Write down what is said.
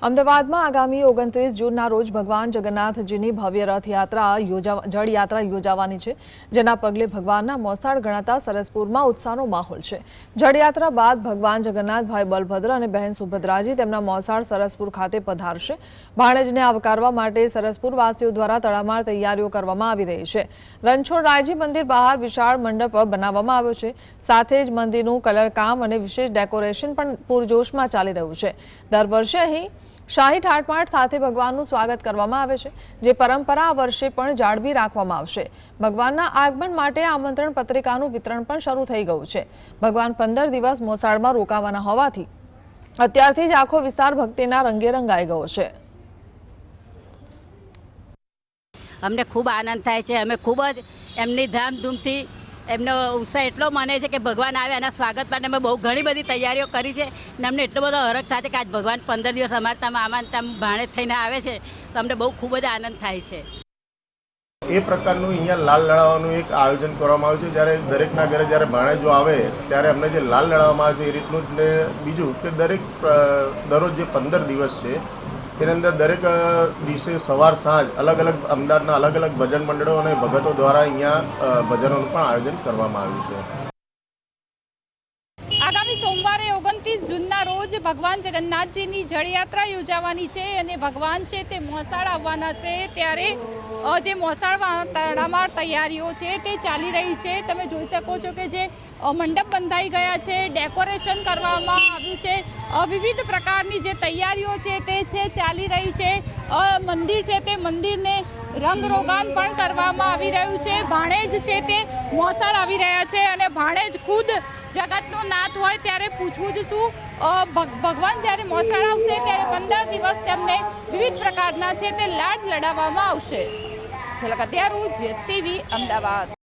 અમદાવાદમાં આગામી 29 જૂનના રોજ ભગવાન જગન્નાથજીની ભવ્ય રથયાત્રા જળયાત્રા યોજાવાની છે, જેના પગલે ભગવાનના મોસાળ ગણાતા સરસપુરમાં ઉત્સાહનો માહોલ છે। જળયાત્રા બાદ ભગવાન જગન્નાથ ભાઈ બલભદ્ર અને બહેન સુભદ્રાજી તેમના મોસાળ સરસપુર ખાતે પધારશે। ભાણેજને આવકારવા માટે સરસપુરવાસીઓ દ્વારા તડામાર તૈયારીઓ કરવામાં આવી રહી છે। રણછોડરાયજી મંદિર બહાર વિશાળ મંડપ બનાવવામાં આવ્યો છે, સાથે જ મંદિરનું કલરકામ અને વિશેષ ડેકોરેશન પણ પૂરજોશમાં ચાલી રહ્યું છે। દર વર્ષે અહીં શાહી ઠાઠમાઠ સાથે ભગવાનનું સ્વાગત કરવામાં આવે છે, જે પરંપરા આ વર્ષે પણ જાળવી રાખવામાં આવશે। ભગવાનના આગમન માટે આમંત્રણ પત્રિકાનું વિતરણ પણ શરૂ થઈ ગયું છે। ભગવાન 15 દિવસ મોસાળમાં રોકાવાના હોવાથી અત્યારથી જ આખો વિસ્તાર ભક્તિના રંગે રંગાઈ ગયો છે। અમને ખૂબ આનંદ થાય છે। અમે ખૂબ જ એમની ધામધૂમથી એમનો ઉત્સાહ એટલો માને છે કે ભગવાન આવે એના સ્વાગત માટે અમે બહુ ઘણી બધી તૈયારીઓ કરી છે અને અમને એટલો બધો હરખ થાય છે કે આજ ભગવાન 15 દિવસ અમારે ત્યાં આમાં ભાણેજ થઈને આવે છે, તો અમને બહુ ખૂબ જ આનંદ થાય છે। એ પ્રકારનું અહીંયા લાલ લડાવવાનું એક આયોજન કરવામાં આવ્યું છે। જ્યારે દરેકના ઘરે જ્યારે ભાણેજો આવે ત્યારે અમને જે લાલ લડાવવામાં આવે છે એ રીતનું જ, ને બીજું કે દરરોજ જે 15 દિવસ છે તેની અંદર દરેક દિવસે સવાર સાંજ અલગ અલગ અમદાવાદના અલગ અલગ ભજન મંડળો અને ભગતો દ્વારા અહીંયા ભજનોનું પણ આયોજન કરવામાં આવ્યું છે। આગામી સોમવારે 29 જૂનના રોજ ભગવાન જગન્નાથજીની જળયાત્રા યોજાવાની છે અને ભગવાન છે તે મોસાળ આવવાના છે, ત્યારે જે મોસાળ તડામાર તૈયારીઓ છે તે ચાલી રહી છે। તમે જોઈ શકો છો કે જે મંડપ બંધાઈ ગયા છે, ડેકોરેશન કરવામાં આવ્યું છે, વિવિધ પ્રકારની જે તૈયારીઓ છે તે ચાલી રહી છે। મંદિર છે તે મંદિરને રંગરોગાન પણ કરવામાં આવી રહ્યું છે। ભાણેજ છે તે મોસાળ આવી રહ્યા છે અને ભાણેજ ખુદ જગતનો નાથ હોય ત્યારે પૂછવું જ શું, ભગવાન જ્યારે મોસાળ આવશે ત્યારે 15 દિવસ તેમને વિવિધ પ્રકારના છે તે લાડ લડાવવામાં આવશે। ઝલક અત્યારું GSTV અમદાવાદ।